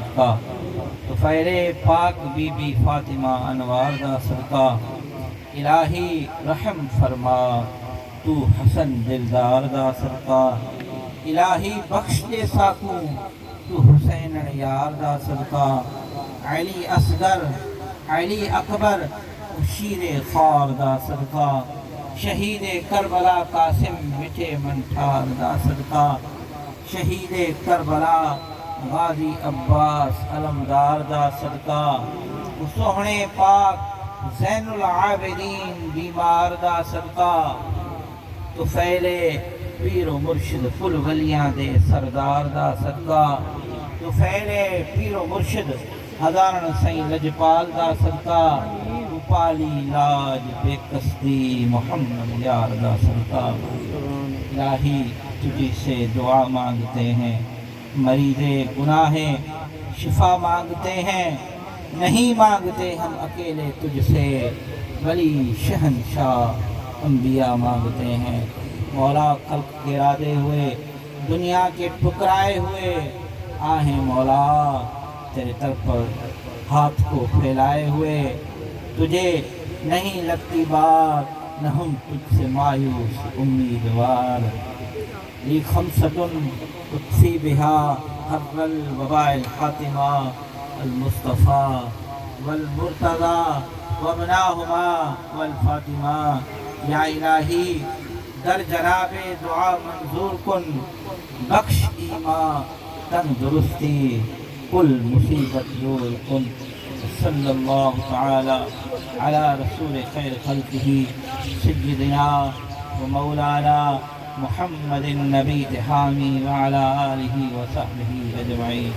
صدقہ طفیل پاک be be Fatima انوار دا صدقہ الہی رحم فرما تو حسن دلدار دا صدقہ الہی بخش دے ساکوں تو حسین یار دا صدقہ علی اصغر علی اکبر شیر خوار دا صدقہ شہید کربلا قاسم مٹے منٹھار دا صدقہ شہید کربلا غازی عباس علمدار دا صدقہ سوہنے پاک زین العابدین بیمار دا صدقہ طفیل پیر و مرشد فل ولیاں دے سردار دا صدقہ طفیل پیر و مرشد ہزارن سائیں لجپال دا صدقہ پالی لاج بے قصدی محمد یار دا صدقہ الہی تجھی سے دعا مانگتے ہیں مریض گناہ شفا مانگتے ہیں نہیں مانگتے ہم اکیلے تجھ سے ولی شہنشاہ انبیاء مانگتے ہیں مولا خلق کے ارادے ہوئے دنیا کے ٹھکرائے ہوئے آہیں مولا تیرے طرف پر ہاتھ کو پھیلائے ہوئے تجھے نہیں لگتی بات نہ ہم تجھ سے مایوس امیدوار لی خمسۃ اکفی بہا حر الوباء الحاتمہ المصطفیٰ والمرتضی وابناہما والفاطمہ یا الہی در جناب دعا منظور کن بخش ایمان تندرستی کل مصیبت دور کن صلی اللہ تعالی علی رسول خیر خلقہ سیدنا و مولانا محمد النبی حامی وعلی آلہ و صحبہ اجمعین